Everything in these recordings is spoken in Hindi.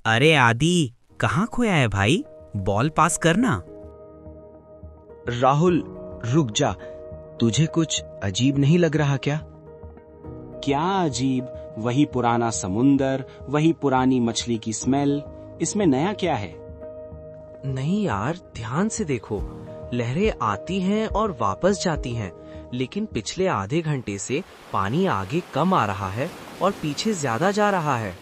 अरे आदि, कहाँ खोया है भाई? बॉल पास करना। राहुल, रुक जा। तुझे कुछ अजीब नहीं लग रहा क्या? क्या अजीब? वही पुराना समुंदर, वही पुरानी मछली की स्मेल। इसमें नया क्या है? नहीं यार, ध्यान से देखो। लहरें आती हैं और वापस जाती हैं, लेकिन पिछले आधे घंटे से पानी आगे कम आ रहा है और पीछे ज्यादा जा रहा है।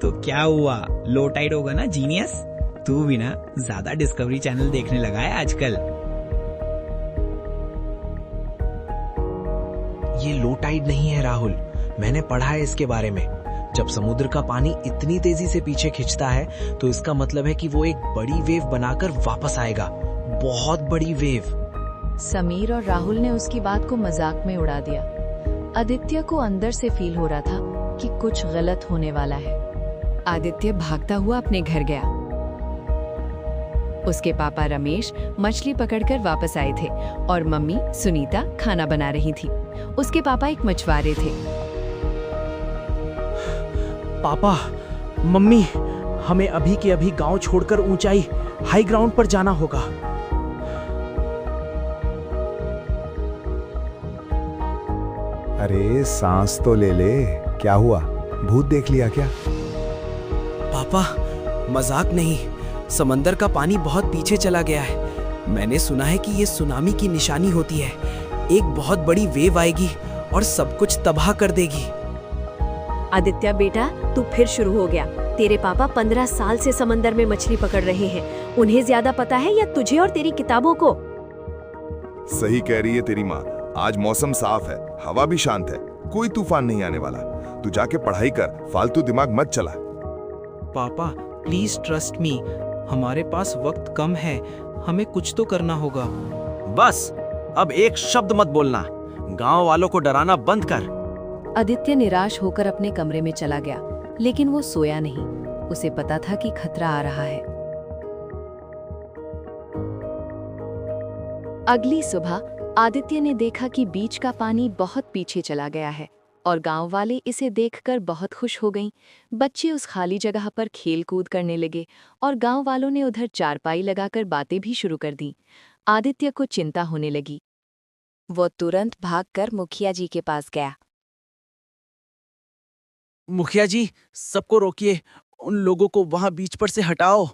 तो क्या हुआ? लो टाइड होगा ना जीनियस? तू भी ना ज्यादा डिस्कवरी चैनल देखने लगा है आजकल। ये लो टाइड नहीं है राहुल, मैंने पढ़ा है इसके बारे में। जब समुद्र का पानी इतनी तेजी से पीछे खिंचता है तो इसका मतलब है कि वो एक बड़ी वेव बनाकर वापस आएगा। बहुत बड़ी वेव। समीर और राहुल ने उसकी बात को मजाक में उड़ा दिया। आदित्य को अंदर से फील हो रहा था कि कुछ गलत होने वाला है। आदित्य भागता हुआ अपने घर गया। उसके पापा रमेश मछली पकड़कर वापस आए थे और मम्मी सुनीता खाना बना रही थी। उसके पापा एक मछुआरे थे। पापा, मम्मी, हमें अभी के अभी गांव छोड़कर ऊंचाई हाई ग्राउंड पर जाना होगा। अरे सांस तो ले ले। क्या हुआ? भूत देख लिया क्या? पापा, मजाक नहीं, समंदर का पानी बहुत पीछे चला गया है। मैंने सुना है कि ये सुनामी की निशानी होती है। एक बहुत बड़ी वेव आएगी और सब कुछ तबाह कर देगी। आदित्य बेटा, तू फिर शुरू हो गया। तेरे पापा 15 साल से समंदर में मछली पकड़ रहे हैं। उन्हें ज्यादा पता है या तुझे और तेरी किताबों को? सही कह रही है तेरी माँ। आज मौसम साफ है, हवा भी शांत है, कोई तूफान नहीं आने वाला। तू जाके पढ़ाई कर, फालतू दिमाग मत चला। पापा, प्लीज ट्रस्ट मी। हमारे पास वक्त कम है, हमें कुछ तो करना होगा। बस, अब एक शब्द मत बोलना। गांव वालों को डराना बंद कर। आदित्य निराश होकर अपने कमरे में चला गया, लेकिन वो सोया नहीं। उसे पता था कि खतरा आ रहा है। अगली सुबह आदित्य ने देखा कि बीच का पानी बहुत पीछे चला गया है और गांव वाले इसे देखकर बहुत खुश हो गईं। बच्चे उस खाली जगह पर खेल कूद करने लगे और गांव वालों ने उधर चारपाई लगाकर बातें भी शुरू कर दी। आदित्य को चिंता होने लगी। वो तुरंत भागकर मुखिया जी के पास गया। मुखिया जी, सबको रोकिए, उन लोगों को वहां बीच पर से हटाओ।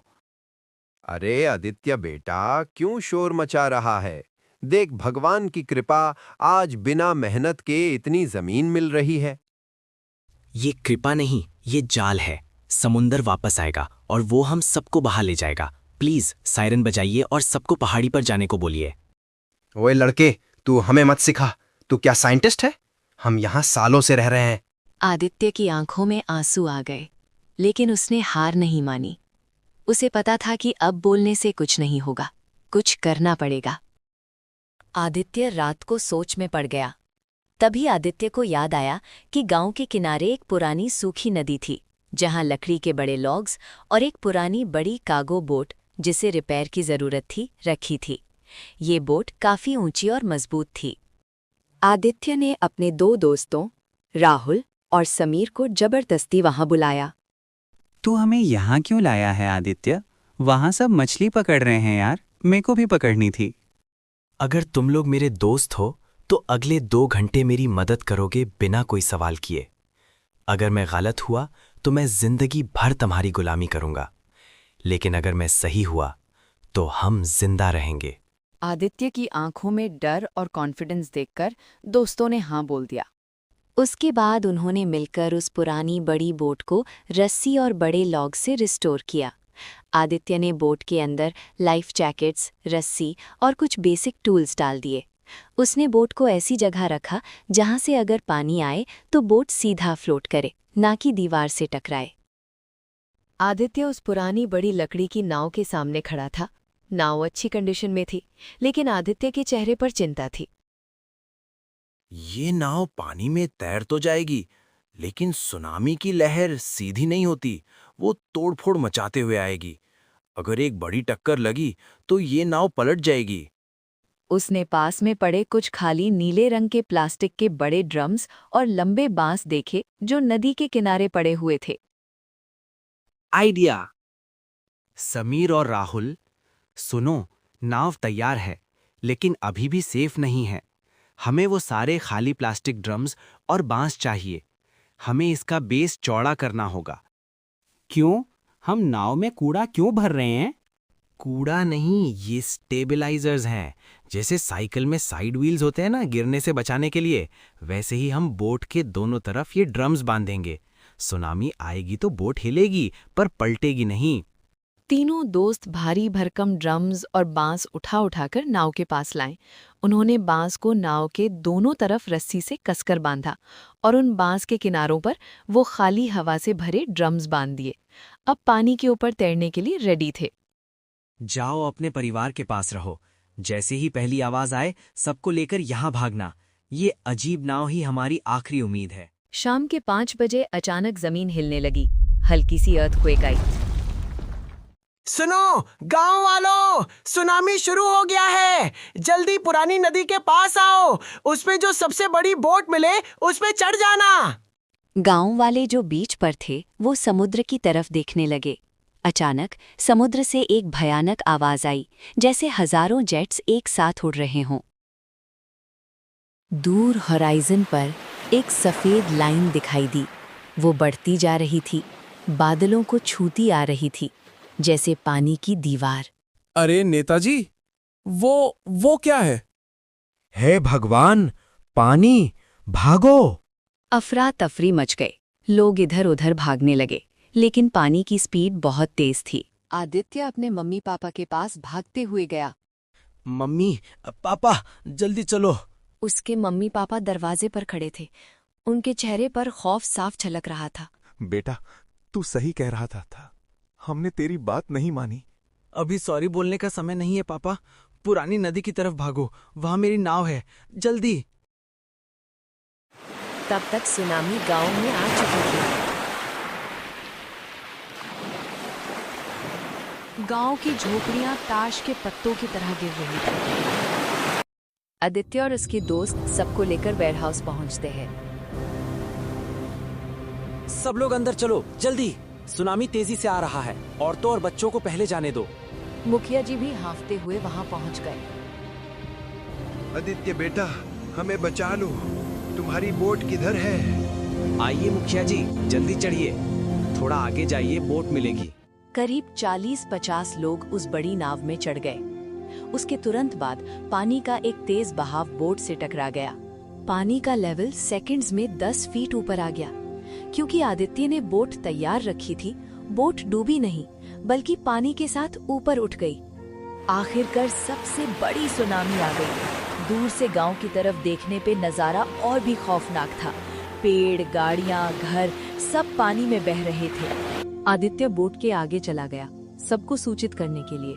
अरे आदित्य बेटा, क्यों शोर मचा रहा है? देख, भगवान की कृपा, आज बिना मेहनत के इतनी जमीन मिल रही है। ये कृपा नहीं, ये जाल है। समुंदर वापस आएगा और वो हम सबको बहा ले जाएगा। प्लीज सायरन बजाइए और सबको पहाड़ी पर जाने को बोलिए। ओए लड़के, तू हमें मत सिखा। तू क्या साइंटिस्ट है? हम यहाँ सालों से रह रहे हैं। आदित्य की आंखों में आंसू आ गए, लेकिन उसने हार नहीं मानी। उसे पता था कि अब बोलने से कुछ नहीं होगा, कुछ करना पड़ेगा। आदित्य रात को सोच में पड़ गया। तभी आदित्य को याद आया कि गांव के किनारे एक पुरानी सूखी नदी थी, जहां लकड़ी के बड़े लॉग्स और एक पुरानी बड़ी कार्गो बोट, जिसे रिपेयर की जरूरत थी, रखी थी। ये बोट काफी ऊंची और मजबूत थी। आदित्य ने अपने 2 दोस्तों राहुल और समीर को जबरदस्ती वहां बुलाया। तू हमें यहाँ क्यों लाया है आदित्य? वहाँ सब मछली पकड़ रहे हैं यार, मेरे को भी पकड़नी थी। अगर तुम लोग मेरे दोस्त हो तो अगले 2 घंटे मेरी मदद करोगे बिना कोई सवाल किए। अगर मैं गलत हुआ तो मैं जिंदगी भर तुम्हारी गुलामी करूंगा, लेकिन अगर मैं सही हुआ तो हम जिंदा रहेंगे। आदित्य की आंखों में डर और कॉन्फिडेंस देखकर दोस्तों ने हाँ बोल दिया। उसके बाद उन्होंने मिलकर उस पुरानी बड़ी बोट को रस्सी और बड़े लॉग से रिस्टोर किया। आदित्य ने बोट के अंदर लाइफ जैकेट्स, रस्सी और कुछ बेसिक टूल्स डाल दिए। उसने बोट को ऐसी जगह रखा जहां से अगर पानी आए तो बोट सीधा फ्लोट करे, ना कि दीवार से टकराए। आदित्य उस पुरानी बड़ी लकड़ी की नाव के सामने खड़ा था। नाव अच्छी कंडीशन में थी, लेकिन आदित्य के चेहरे पर चिंता थी। ये नाव पानी में तैर तो जाएगी, लेकिन सुनामी की लहर सीधी नहीं होती, वो तोड़फोड़ मचाते हुए आएगी। अगर एक बड़ी टक्कर लगी तो ये नाव पलट जाएगी। उसने पास में पड़े कुछ खाली नीले रंग के प्लास्टिक के बड़े ड्रम्स और लंबे बांस देखे जो नदी के किनारे पड़े हुए थे। आइडिया। समीर और राहुल, सुनो, नाव तैयार है, लेकिन अभी भी सेफ नहीं है। हमें वो सारे खाली प्लास्टिक ड्रम्स और बांस चाहिए। हमें इसका बेस चौड़ा करना होगा। क्यों? हम नाव में कूड़ा क्यों भर रहे हैं? कूड़ा नहीं, ये स्टेबलाइजर्स हैं। जैसे साइकिल में साइड व्हील्स होते हैं ना, गिरने से बचाने के लिए, वैसे ही हम बोट के दोनों तरफ ये ड्रम्स बांधेंगे। सुनामी आएगी तो बोट हिलेगी, पर पलटेगी नहीं। तीनों दोस्त भारी भरकम ड्रम्स और बांस उठा उठाकर नाव के पास लाए। उन्होंने बांस को नाव के दोनों तरफ रस्सी से कसकर बांधा और उन बांस के किनारों पर वो खाली हवा से भरे ड्रम्स बांध दिए। अब पानी के ऊपर तैरने के लिए रेडी थे। जाओ, अपने परिवार के पास रहो। जैसे ही पहली आवाज आए, सबको लेकर यहाँ भागना। ये अजीब नाव ही हमारी आखिरी उम्मीद है। शाम के 5 बजे अचानक जमीन हिलने लगी। हल्की सी अर्थक्वेक आई। सुनो गांव वालों, सुनामी शुरू हो गया है। जल्दी पुरानी नदी के पास आओ। उसमें जो सबसे बड़ी बोट मिले उस पे चढ़ जाना। गांव वाले जो बीच पर थे वो समुद्र की तरफ देखने लगे। अचानक समुद्र से एक भयानक आवाज आई, जैसे हजारों जेट्स एक साथ उड़ रहे हों। दूर होराइजन पर एक सफेद लाइन दिखाई दी। वो बढ़ती जा रही थी, बादलों को छूती आ रही थी, जैसे पानी की दीवार। अरे नेताजी, वो क्या है? हे भगवान, पानी! भागो! अफरा तफरी मच गए। लोग इधर उधर भागने लगे, लेकिन पानी की स्पीड बहुत तेज थी। आदित्य अपने मम्मी पापा के पास भागते हुए गया। मम्मी, पापा, जल्दी चलो। उसके मम्मी पापा दरवाजे पर खड़े थे। उनके चेहरे पर खौफ साफ झलक रहा था। बेटा, तू सही कह रहा था। हमने तेरी बात नहीं मानी। अभी सॉरी बोलने का समय नहीं है पापा। पुरानी नदी की तरफ भागो, वहां मेरी नाव है, जल्दी। तब तक सुनामी गांव में आ चुकी थी। गांव की झोपड़ियां ताश के पत्तों की तरह गिर रही थी। आदित्य और उसके दोस्त सबको लेकर वेयरहाउस पहुंचते हैं। सब लोग अंदर चलो, जल्दी। सुनामी तेजी से आ रहा है। औरतों और बच्चों को पहले जाने दो। मुखिया जी भी हांफते हुए वहां पहुंच गए। आदित्य बेटा, हमें बचा लो। तुम्हारी बोट किधर है? आइए मुखिया जी, जल्दी चढ़िए। थोड़ा आगे जाइए, बोट मिलेगी। करीब 40-50 लोग उस बड़ी नाव में चढ़ गए। उसके तुरंत बाद पानी का एक तेज बहाव बोट से टकरा गया। पानी का लेवल सेकंड्स में 10 फीट ऊपर आ गया। क्योंकि आदित्य ने बोट तैयार रखी थी, बोट डूबी नहीं, बल्कि पानी के साथ ऊपर उठ गई। आखिरकार सबसे बड़ी सुनामी आ गई। दूर से गांव की तरफ देखने पे नजारा और भी खौफनाक था। पेड़, गाड़ियां, घर सब पानी में बह रहे थे। आदित्य बोट के आगे चला गया, सबको सूचित करने के लिए।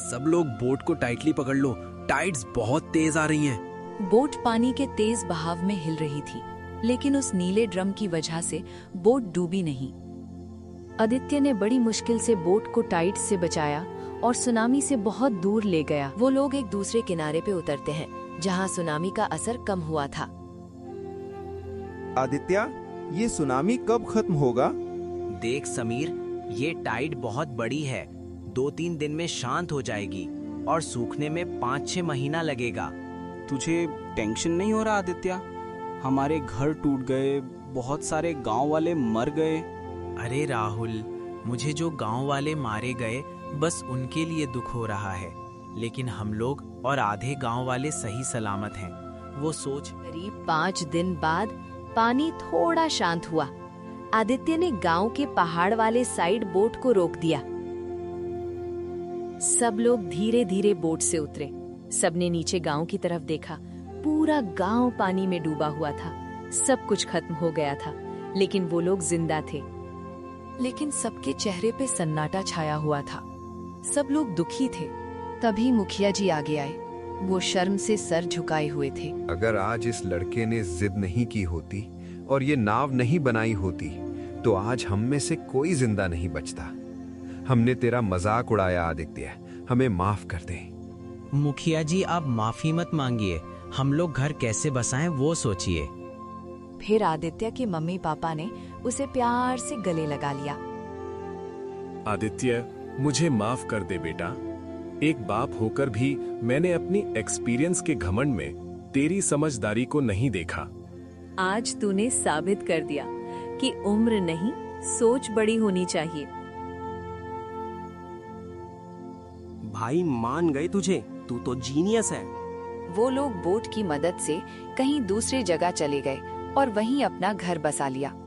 सब लोग बोट को टाइटली पकड़ लो, टाइड्स बहुत तेज आ रही हैं। बोट पानी के तेज बहाव में हिल रही थी, लेकिन उस नीले ड्रम की वजह से बोट डूबी नहीं। आदित्य ने बड़ी मुश्किल से बोट को टाइट से बचाया और सुनामी से बहुत दूर ले गया। वो लोग एक दूसरे किनारे पे उतरते हैं, जहां सुनामी का असर कम हुआ था। आदित्य, ये सुनामी कब खत्म होगा? देख समीर, ये टाइड बहुत बड़ी है। 2-3 दिन में शांत हो जाएगी और सूखने में 5-6 महीना लगेगा। तुझे टेंशन नहीं हो रहा आदित्य? हमारे घर टूट गए, बहुत सारे गांव वाले मर गए। अरे राहुल, मुझे जो गांव वाले मारे गए बस उनके लिए दुख हो रहा है, लेकिन हम लोग और आधे गांव वाले सही सलामत हैं। वो सोच। करीब 5 दिन बाद पानी थोड़ा शांत हुआ। आदित्य ने गांव के पहाड़ वाले साइड बोट को रोक दिया। सब लोग धीरे धीरे बोट से उतरे। सबने नीचे गांव की तरफ देखा। पूरा गांव पानी में डूबा हुआ था। सब कुछ खत्म हो गया था, लेकिन वो लोग जिंदा थे। लेकिन सबके चेहरे पे सन्नाटा छाया हुआ था। सब लोग दुखी थे। तभी मुखिया जी आगे आए। वो शर्म से सर झुकाए हुए थे। अगर आज इस लड़के ने जिद नहीं की होती और ये नाव नहीं बनाई होती, तो आज हम में से कोई जिंदा नहीं बचता। हमने तेरा मजाक उड़ाया आदित्य, हमें माफ कर दे। मुखिया जी, आप माफी मत मांगिए, हम लोग घर कैसे बसाएं वो सोचिए। फिर आदित्य के मम्मी पापा ने उसे प्यार से गले लगा लिया। आदित्य, मुझे माफ कर दे बेटा। एक बाप होकर भी मैंने अपनी एक्सपीरियंस के घमंड में तेरी समझदारी को नहीं देखा। आज तूने साबित कर दिया कि उम्र नहीं, सोच बड़ी होनी चाहिए। भाई मान गए तुझे, तू तो जीनियस है। वो लोग बोट की मदद से कहीं दूसरी जगह चले गए और वहीं अपना घर बसा लिया।